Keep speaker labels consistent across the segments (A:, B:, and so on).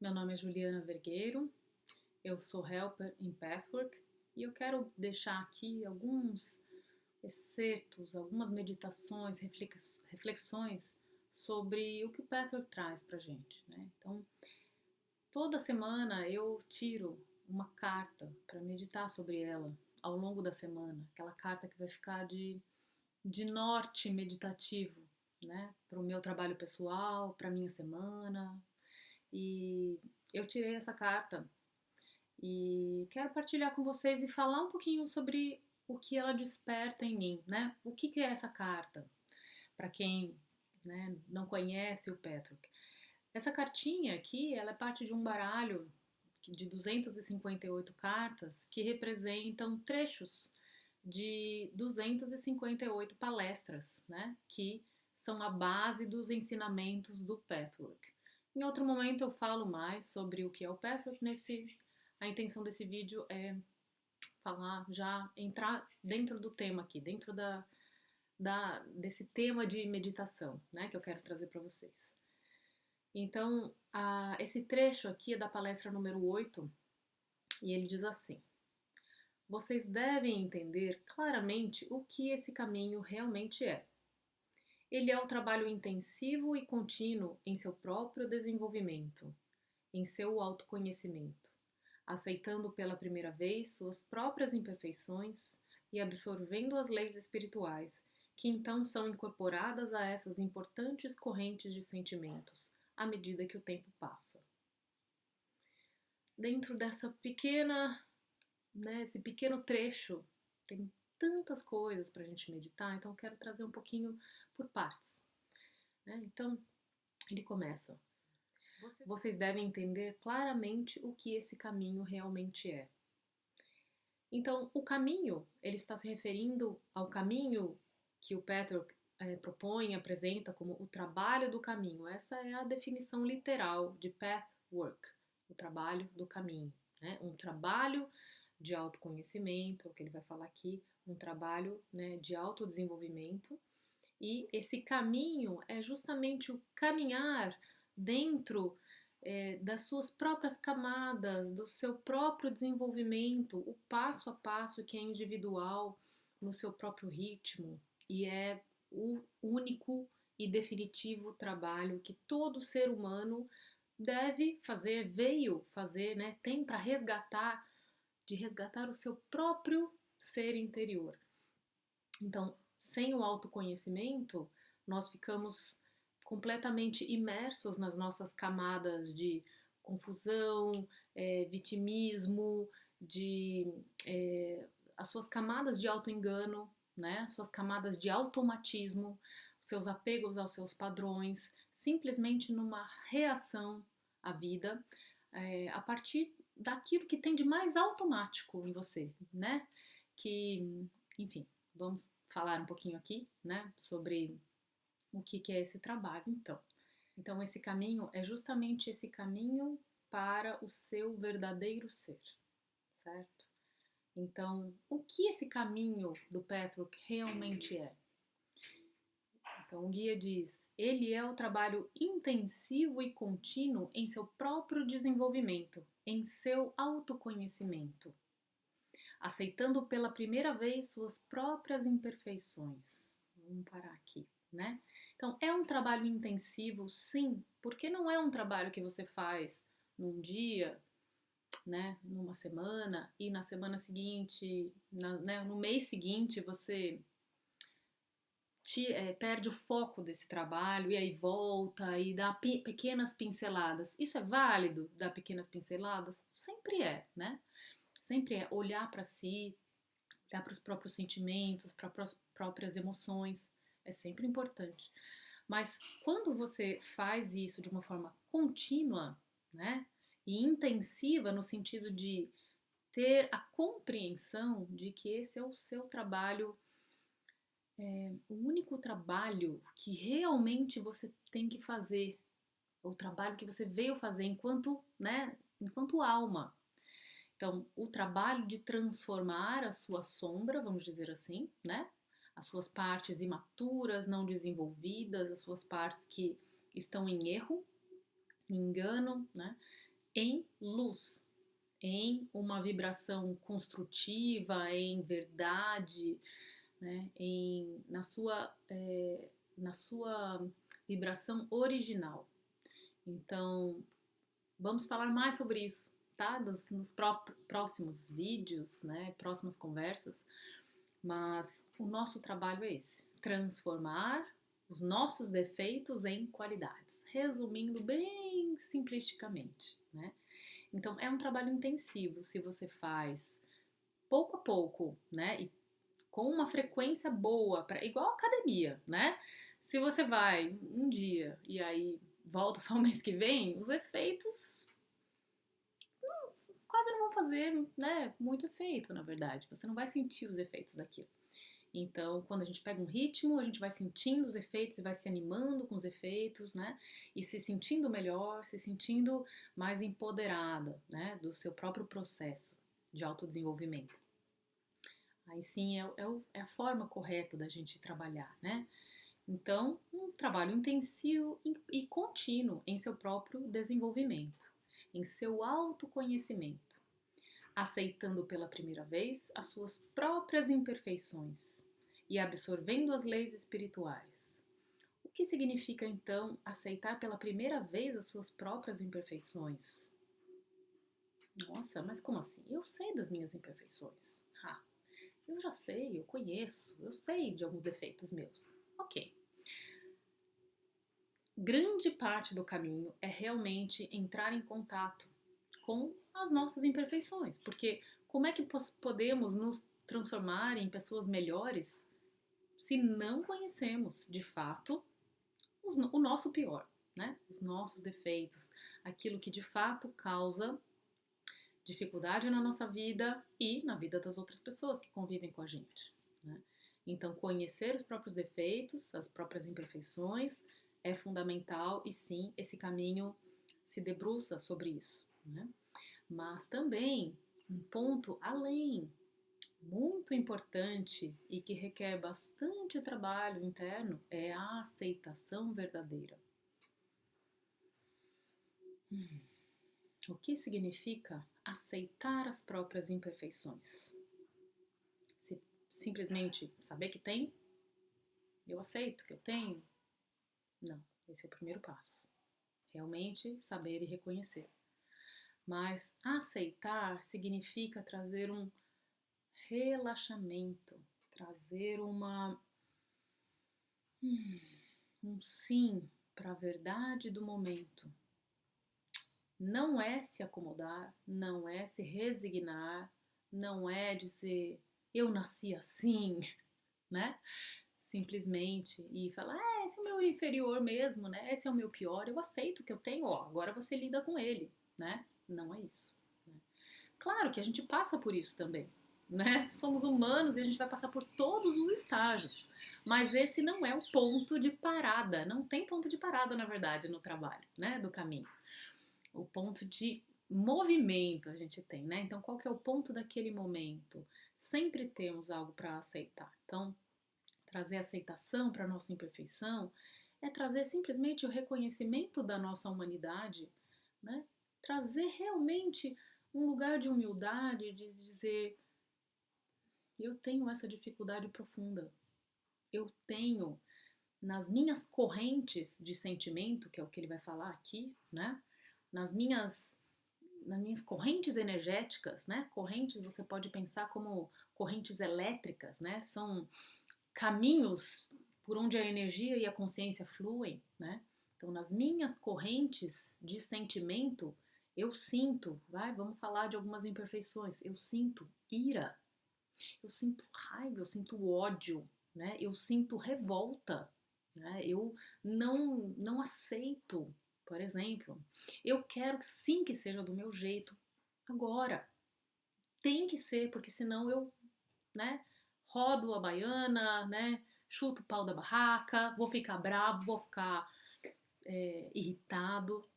A: Meu nome é Juliana Vergueiro, eu sou Helper em Pathwork e eu quero deixar aqui alguns excertos, algumas meditações, reflexões sobre o que o Pathwork traz pra gente, né? Então, toda semana eu tiro uma carta para meditar sobre ela ao longo da semana, aquela carta que vai ficar de norte meditativo, né? Para o meu trabalho pessoal, para minha semana. E eu tirei essa carta e quero partilhar com vocês e falar um pouquinho sobre o que ela desperta em mim, né? O que é essa carta? Para quem, né, não conhece o Petrock. Essa cartinha aqui, ela é parte de um baralho de 258 cartas que representam trechos de 258 palestras, né? Que são a base dos ensinamentos do Pathwork. Em outro momento eu falo mais sobre o que é o Pathwork. A intenção desse vídeo é falar, já entrar dentro do tema aqui, dentro desse tema de meditação, né? Que eu quero trazer para vocês. Então, esse trecho aqui é da palestra número 8 e ele diz assim: vocês devem entender claramente o que esse caminho realmente é. Ele é o trabalho intensivo e contínuo em seu próprio desenvolvimento, em seu autoconhecimento, aceitando pela primeira vez suas próprias imperfeições e absorvendo as leis espirituais, que então são incorporadas a essas importantes correntes de sentimentos, à medida que o tempo passa. Dentro dessa pequena, né, esse pequeno trecho, tem tantas coisas para a gente meditar, então eu quero trazer um pouquinho por partes, né? Então, ele começa: vocês devem entender claramente o que esse caminho realmente é. Então, o caminho, ele está se referindo ao caminho que o Patrick propõe, apresenta como o trabalho do caminho. Essa é a definição literal de path work, o trabalho do caminho, né? Um trabalho de autoconhecimento, é o que ele vai falar aqui, um trabalho, né, de autodesenvolvimento. E esse caminho é justamente o caminhar dentro das suas próprias camadas, do seu próprio desenvolvimento, o passo a passo que é individual, no seu próprio ritmo, e é o único e definitivo trabalho que todo ser humano deve fazer, veio fazer, né? Tem para resgatar o seu próprio ser interior. Então, sem o autoconhecimento, nós ficamos completamente imersos nas nossas camadas de confusão, vitimismo, de as suas camadas de autoengano, né? As suas camadas de automatismo, os seus apegos aos seus padrões, simplesmente numa reação à vida, a partir daquilo que tem de mais automático em você, né? Que, enfim, vamos falar um pouquinho aqui, né, sobre o que é esse trabalho, então. Então, esse caminho é justamente esse caminho para o seu verdadeiro ser, certo? Então, o que esse caminho do Patrick realmente é? Então, o guia diz: ele é o trabalho intensivo e contínuo em seu próprio desenvolvimento, em seu autoconhecimento, aceitando pela primeira vez suas próprias imperfeições. Vamos parar aqui, né? Então, é um trabalho intensivo, sim, porque não é um trabalho que você faz num dia, né, numa semana, e na semana seguinte, né, no mês seguinte, você perde o foco desse trabalho e aí volta e dá pequenas pinceladas. Isso é válido, dar pequenas pinceladas? Sempre é, né? Sempre é olhar para si, olhar para os próprios sentimentos, para as próprias emoções, é sempre importante. Mas quando você faz isso de uma forma contínua, né, e intensiva no sentido de ter a compreensão de que esse é o seu trabalho, o único trabalho que realmente você tem que fazer, o trabalho que você veio fazer enquanto, né, enquanto alma. Então, o trabalho de transformar a sua sombra, vamos dizer assim, né? As suas partes imaturas, não desenvolvidas, as suas partes que estão em erro, em engano, né? em luz, em uma vibração construtiva, em verdade, né? Na sua vibração original. Então, vamos falar mais sobre isso, tá? Nos próximos vídeos, né? Próximas conversas. Mas o nosso trabalho é esse: transformar os nossos defeitos em qualidades. Resumindo bem simplificamente, né? Então, é um trabalho intensivo se você faz pouco a pouco, né? E com uma frequência boa, igual academia, né? Se você vai um dia e aí volta só o mês que vem, os efeitos quase não vão fazer, né, muito efeito, na verdade. Você não vai sentir os efeitos daquilo. Então, quando a gente pega um ritmo, a gente vai sentindo os efeitos e vai se animando com os efeitos, né? E se sentindo melhor, se sentindo mais empoderada, né, do seu próprio processo de autodesenvolvimento. Aí sim é a forma correta da gente trabalhar, né? Então, um trabalho intensivo e contínuo em seu próprio desenvolvimento, em seu autoconhecimento, aceitando pela primeira vez as suas próprias imperfeições e absorvendo as leis espirituais. O que significa então aceitar pela primeira vez as suas próprias imperfeições? Nossa, mas como assim? Eu sei das minhas imperfeições. Eu já sei, eu conheço, eu sei de alguns defeitos meus. Ok. Grande parte do caminho é realmente entrar em contato com as nossas imperfeições, porque como é que podemos nos transformar em pessoas melhores se não conhecemos de fato o nosso pior, né? Os nossos defeitos, aquilo que de fato causa dificuldade na nossa vida e na vida das outras pessoas que convivem com a gente, né? Então, conhecer os próprios defeitos, as próprias imperfeições é fundamental e sim, esse caminho se debruça sobre isso, né? Mas também um ponto além, muito importante e que requer bastante trabalho interno é a aceitação verdadeira. O que significa aceitar as próprias imperfeições? Simplesmente saber que tem? Eu aceito que eu tenho? Não, esse é o primeiro passo. Realmente saber e reconhecer. Mas aceitar significa trazer um relaxamento, trazer um sim para a verdade do momento. Não é se acomodar, não é se resignar, não é dizer eu nasci assim, né? Simplesmente e falar, esse é o meu inferior mesmo, né? Esse é o meu pior, eu aceito que eu tenho, ó, agora você lida com ele, né? Não é isso. Né? Claro que a gente passa por isso também, né? Somos humanos e a gente vai passar por todos os estágios, mas esse não é o ponto de parada, não tem ponto de parada, na verdade, no trabalho, né? Do caminho. O ponto de movimento a gente tem, né? Então, qual que é o ponto daquele momento? Sempre temos algo para aceitar. Então, trazer aceitação para a nossa imperfeição é trazer simplesmente o reconhecimento da nossa humanidade, né? Trazer realmente um lugar de humildade, de dizer: eu tenho essa dificuldade profunda, eu tenho nas minhas correntes de sentimento, que é o que ele vai falar aqui, né? Nas minhas correntes energéticas, né? Correntes você pode pensar como correntes elétricas, né? São caminhos por onde a energia e a consciência fluem, né? Então, nas minhas correntes de sentimento, eu sinto, vamos falar de algumas imperfeições, eu sinto ira, eu sinto raiva, eu sinto ódio, né? Eu sinto revolta, né? Eu não aceito, por exemplo. Eu quero sim que seja do meu jeito agora. Tem que ser, porque senão eu, né, rodo a baiana, né, chuto o pau da barraca, vou ficar bravo, vou ficar irritado,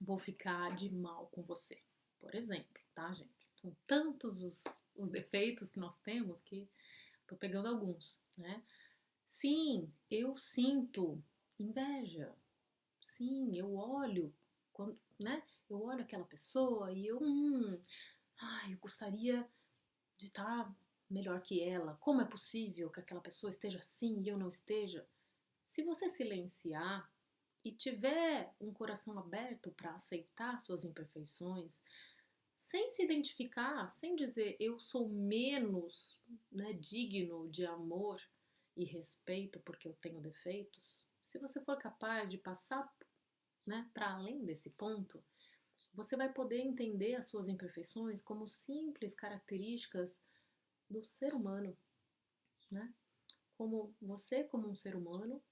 A: vou ficar de mal com você, por exemplo, tá, gente? São tantos os defeitos que nós temos que tô pegando alguns, né? Sim, eu sinto inveja. Sim, eu olho, quando, né? Eu olho aquela pessoa e eu gostaria de estar melhor que ela. Como é possível que aquela pessoa esteja assim e eu não esteja? Se você silenciar e tiver um coração aberto para aceitar suas imperfeições, sem se identificar, sem dizer eu sou menos, né, digno de amor e respeito porque eu tenho defeitos, se você for capaz de passar, né, para além desse ponto, você vai poder entender as suas imperfeições como simples características do ser humano, né? Como você, como um ser humano,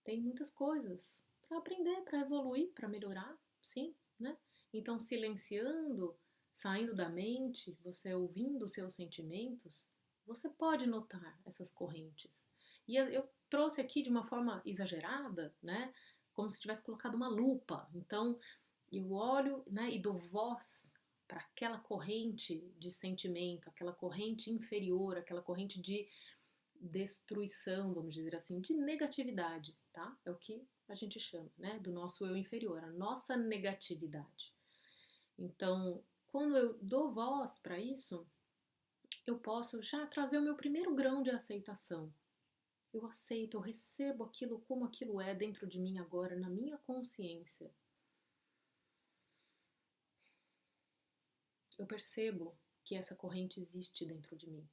A: tem muitas coisas para aprender, para evoluir, para melhorar, sim, né? Então, silenciando, saindo da mente, você ouvindo os seus sentimentos, você pode notar essas correntes. E eu trouxe aqui de uma forma exagerada, né? Como se tivesse colocado uma lupa. Então, eu olho, né, e dou voz para aquela corrente de sentimento, aquela corrente inferior, aquela corrente de destruição, vamos dizer assim, de negatividade, tá? É o que a gente chama, né, do nosso eu inferior, a nossa negatividade. Então, quando eu dou voz para isso, eu posso já trazer o meu primeiro grão de aceitação. Eu aceito, eu recebo aquilo como aquilo é dentro de mim agora, na minha consciência. Eu percebo que essa corrente existe dentro de mim.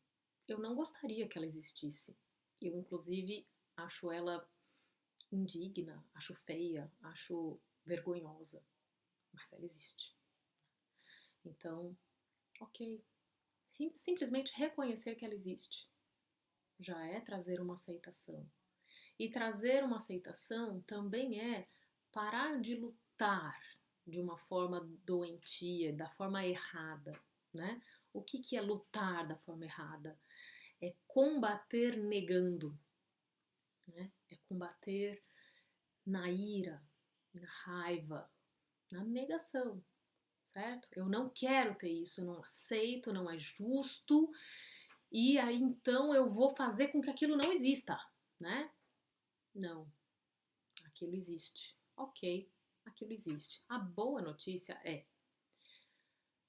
A: Eu não gostaria que ela existisse. Eu, inclusive, acho ela indigna, acho feia, acho vergonhosa, mas ela existe. Então, ok. Simplesmente reconhecer que ela existe já é trazer uma aceitação. E trazer uma aceitação também é parar de lutar de uma forma doentia, da forma errada, né? O que é lutar da forma errada? É combater negando, né? É combater na ira, na raiva, na negação, certo? Eu não quero ter isso, eu não aceito, não é justo, e aí então eu vou fazer com que aquilo não exista, né? Não, aquilo existe. Ok, aquilo existe. A boa notícia é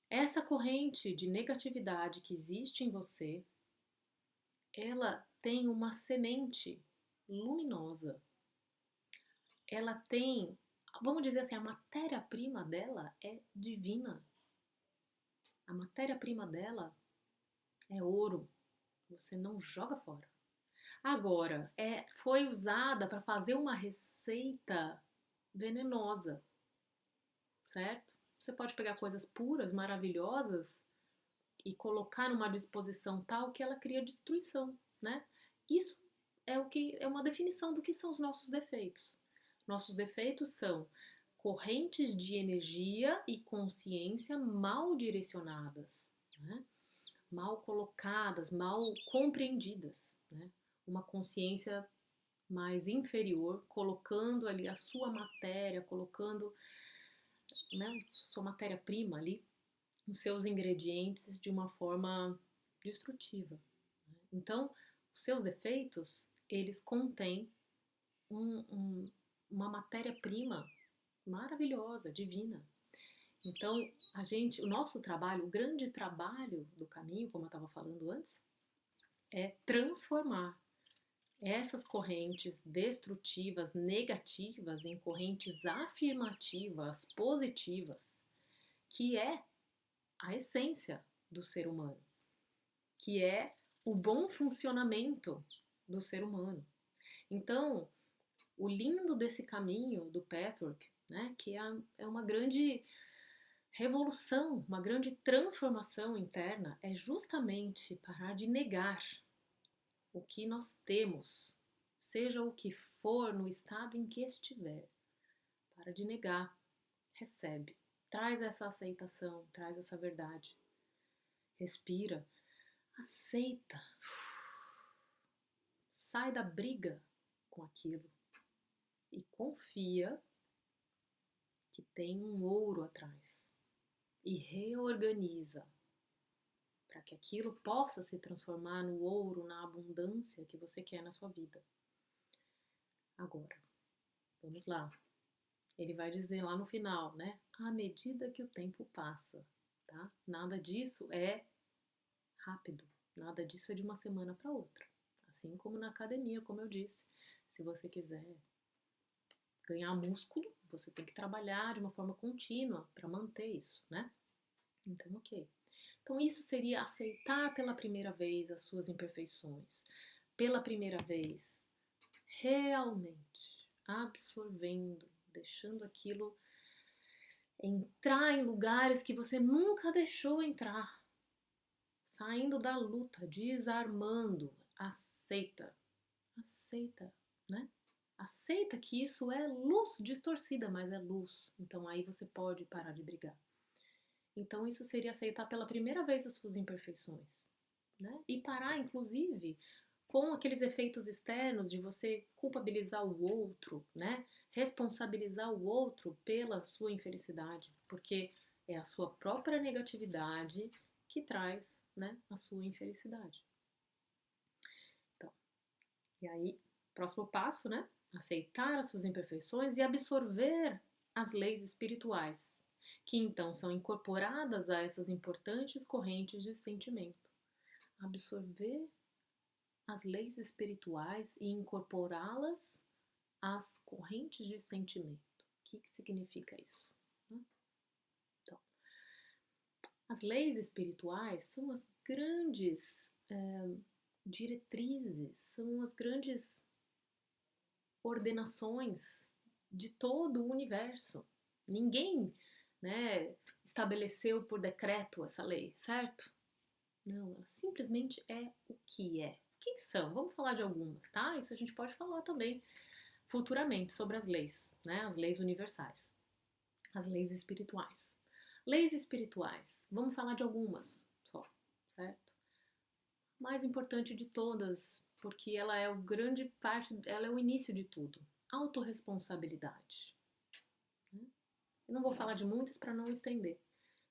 A: essa corrente de negatividade que existe em você, ela tem uma semente luminosa. Ela tem, vamos dizer assim, a matéria-prima dela é divina. A matéria-prima dela é ouro. Você não joga fora. Agora, foi usada para fazer uma receita venenosa, certo? Você pode pegar coisas puras, maravilhosas e colocar numa disposição tal que ela cria destruição, né? Isso é o que é uma definição do que são os nossos defeitos. Nossos defeitos são correntes de energia e consciência mal direcionadas, né? Mal colocadas, mal compreendidas, né? Uma consciência mais inferior, colocando ali a sua matéria, colocando, né, sua matéria-prima ali, os seus ingredientes de uma forma destrutiva. Né? Então, os seus defeitos, eles contêm um, um, uma matéria-prima maravilhosa, divina. Então, o nosso trabalho, o grande trabalho do caminho, como eu estava falando antes, é transformar essas correntes destrutivas, negativas, em correntes afirmativas, positivas, que é a essência do ser humano, que é o bom funcionamento do ser humano. Então, o lindo desse caminho do Pathwork, né, que é uma grande revolução, uma grande transformação interna, é justamente parar de negar o que nós temos, seja o que for no estado em que estiver. Para de negar, recebe, traz essa aceitação, traz essa verdade. Respira, aceita, sai da briga com aquilo e confia que tem um ouro atrás e reorganiza para que aquilo possa se transformar no ouro, na abundância que você quer na sua vida. Agora, vamos lá. Ele vai dizer lá no final, né? à medida que o tempo passa, tá? Nada disso é rápido, nada disso é de uma semana para outra. Assim como na academia, como eu disse, se você quiser ganhar músculo, você tem que trabalhar de uma forma contínua para manter isso, né? Então, ok. Então, isso seria aceitar pela primeira vez as suas imperfeições. Pela primeira vez, realmente absorvendo, deixando aquilo entrar em lugares que você nunca deixou entrar, saindo da luta, desarmando, aceita, aceita, né? Aceita que isso é luz distorcida, mas é luz. Então aí você pode parar de brigar. Então isso seria aceitar pela primeira vez as suas imperfeições, né? E parar, inclusive, com aqueles efeitos externos de você culpabilizar o outro, né? Responsabilizar o outro pela sua infelicidade, porque é a sua própria negatividade que traz, né, a sua infelicidade. Então, e aí, próximo passo, né? Aceitar as suas imperfeições e absorver as leis espirituais, que então são incorporadas a essas importantes correntes de sentimento. Absorver as leis espirituais e incorporá-las às correntes de sentimento. O que significa isso? Então, as leis espirituais são as grandes diretrizes, são as grandes ordenações de todo o universo. Ninguém, né, estabeleceu por decreto essa lei, certo? Não, ela simplesmente é o que é. O que são? Vamos falar de algumas, tá? Isso a gente pode falar também futuramente sobre as leis, né? As leis universais, as leis espirituais. Leis espirituais, vamos falar de algumas só, certo? Mais importante de todas, porque ela é o grande parte, ela é o início de tudo. Autorresponsabilidade. Eu não vou falar de muitas para não estender.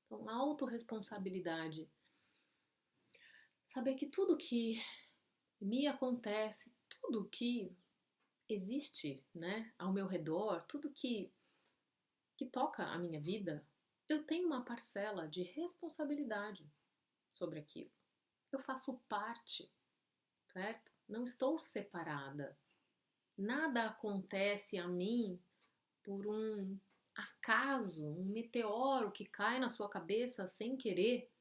A: Então, autorresponsabilidade. Saber que tudo que me acontece, tudo que existe, né, ao meu redor, tudo que toca a minha vida, eu tenho uma parcela de responsabilidade sobre aquilo. Eu faço parte, certo? Não estou separada. Nada acontece a mim por um acaso, um meteoro que cai na sua cabeça sem querer.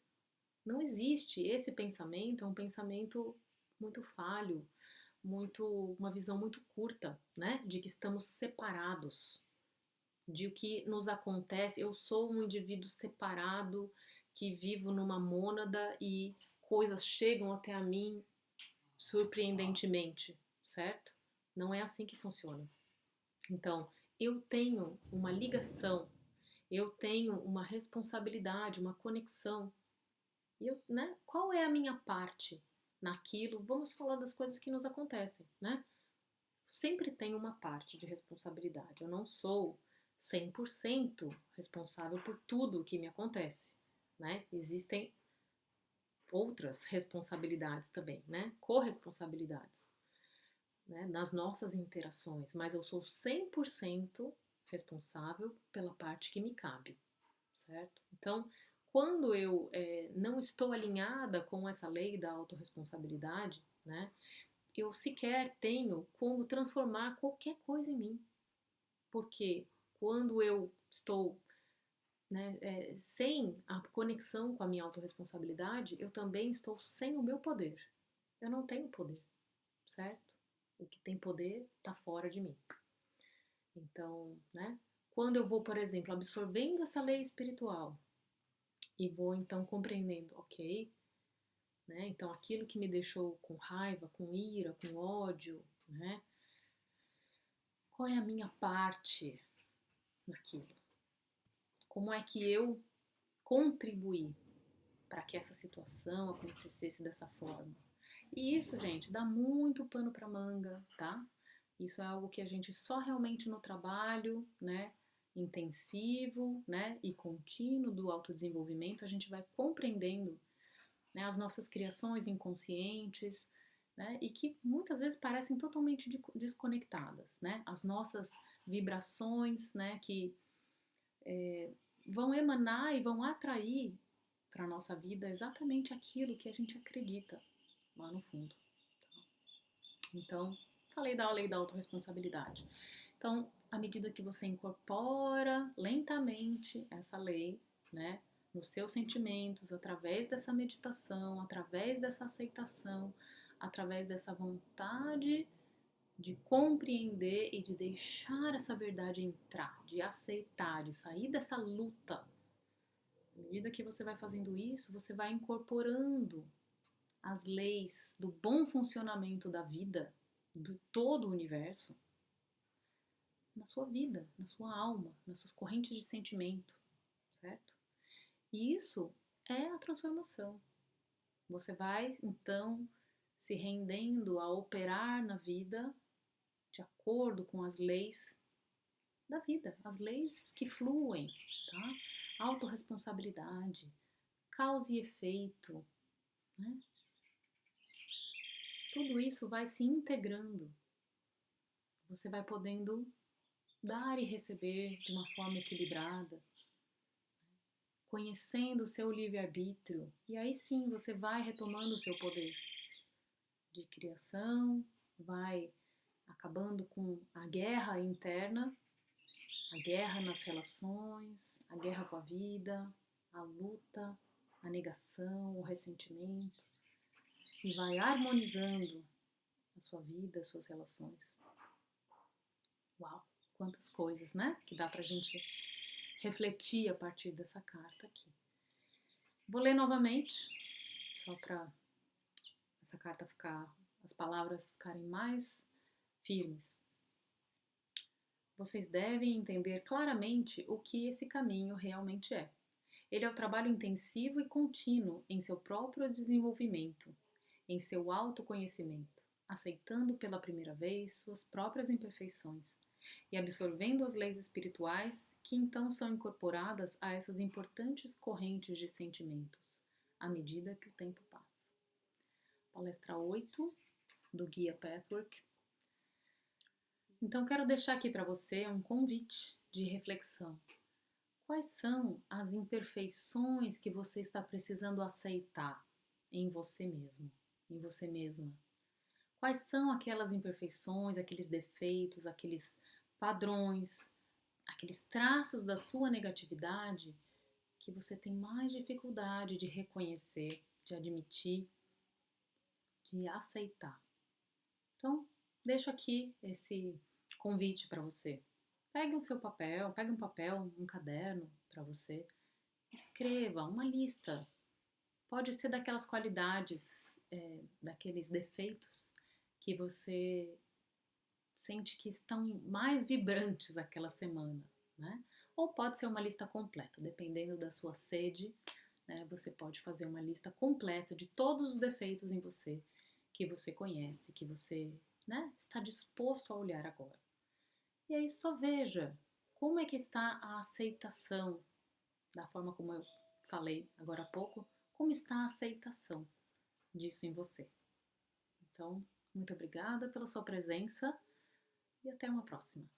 A: Não existe. Esse pensamento é um pensamento muito falho, uma visão muito curta, né? De que estamos separados, de o que nos acontece. Eu sou um indivíduo separado que vivo numa mônada e coisas chegam até a mim surpreendentemente, certo? Não é assim que funciona. Então, eu tenho uma ligação, eu tenho uma responsabilidade, uma conexão. E eu, né? Qual é a minha parte naquilo? Vamos falar das coisas que nos acontecem, né? Sempre tenho uma parte de responsabilidade. Eu não sou 100% responsável por tudo o que me acontece, né? Existem outras responsabilidades também, né? Corresponsabilidades, né? Nas nossas interações, mas eu sou 100% responsável pela parte que me cabe, certo? Então, quando eu não estou alinhada com essa lei da autorresponsabilidade, né? Eu sequer tenho como transformar qualquer coisa em mim, porque quando eu estou, né, sem a conexão com a minha autorresponsabilidade, eu também estou sem o meu poder. Eu não tenho poder, certo? O que tem poder está fora de mim. Então, né? Quando eu vou, por exemplo, absorvendo essa lei espiritual e vou então compreendendo, ok, né? Então aquilo que me deixou com raiva, com ira, com ódio, né? Qual é a minha parte naquilo? Como é que eu contribuí para que essa situação acontecesse dessa forma? E isso, gente, dá muito pano para manga, tá? Isso é algo que a gente só realmente no trabalho, né, intensivo, né, e contínuo do autodesenvolvimento, a gente vai compreendendo, né, as nossas criações inconscientes, né, e que muitas vezes parecem totalmente desconectadas, né? As nossas vibrações, né, que vão emanar e vão atrair para a nossa vida exatamente aquilo que a gente acredita lá no fundo. Então, falei da lei da autorresponsabilidade. Então, à medida que você incorpora lentamente essa lei, né, nos seus sentimentos, através dessa meditação, através dessa aceitação, através dessa vontade de compreender e de deixar essa verdade entrar, de aceitar, de sair dessa luta. À medida que você vai fazendo isso, você vai incorporando as leis do bom funcionamento da vida, do todo o universo, na sua vida, na sua alma, nas suas correntes de sentimento, certo? E isso é a transformação. Você vai, então, se rendendo a operar na vida de acordo com as leis da vida, as leis que fluem, tá? Autorresponsabilidade, causa e efeito, né? Tudo isso vai se integrando. Você vai podendo dar e receber de uma forma equilibrada, conhecendo o seu livre-arbítrio, e aí sim você vai retomando o seu poder de criação, vai acabando com a guerra interna, a guerra nas relações, a guerra com a vida, a luta, a negação, o ressentimento, e vai harmonizando a sua vida, as suas relações. Uau, quantas coisas, né? Que dá pra gente refletir a partir dessa carta aqui. Vou ler novamente, só para essa carta ficar, as palavras ficarem mais firmes. Vocês devem entender claramente o que esse caminho realmente é. Ele é o trabalho intensivo e contínuo em seu próprio desenvolvimento, em seu autoconhecimento, aceitando pela primeira vez suas próprias imperfeições e absorvendo as leis espirituais que então são incorporadas a essas importantes correntes de sentimentos, à medida que o tempo passa. Palestra 8 do Guia Pathwork. Então, quero deixar aqui para você um convite de reflexão. Quais são as imperfeições que você está precisando aceitar em você mesmo, em você mesma? Quais são aquelas imperfeições, aqueles defeitos, aqueles padrões, aqueles traços da sua negatividade que você tem mais dificuldade de reconhecer, de admitir, de aceitar? Então, deixo aqui esse convite para você. Pegue o seu papel, pegue um papel, um caderno para você. Escreva uma lista. Pode ser daquelas qualidades, daqueles defeitos que você sente que estão mais vibrantes aquela semana, né? Ou pode ser uma lista completa, dependendo da sua sede, né? Você pode fazer uma lista completa de todos os defeitos em você que você conhece, que você, né, está disposto a olhar agora. E aí só veja como é que está a aceitação, da forma como eu falei agora há pouco, como está a aceitação disso em você. Então, muito obrigada pela sua presença e até uma próxima.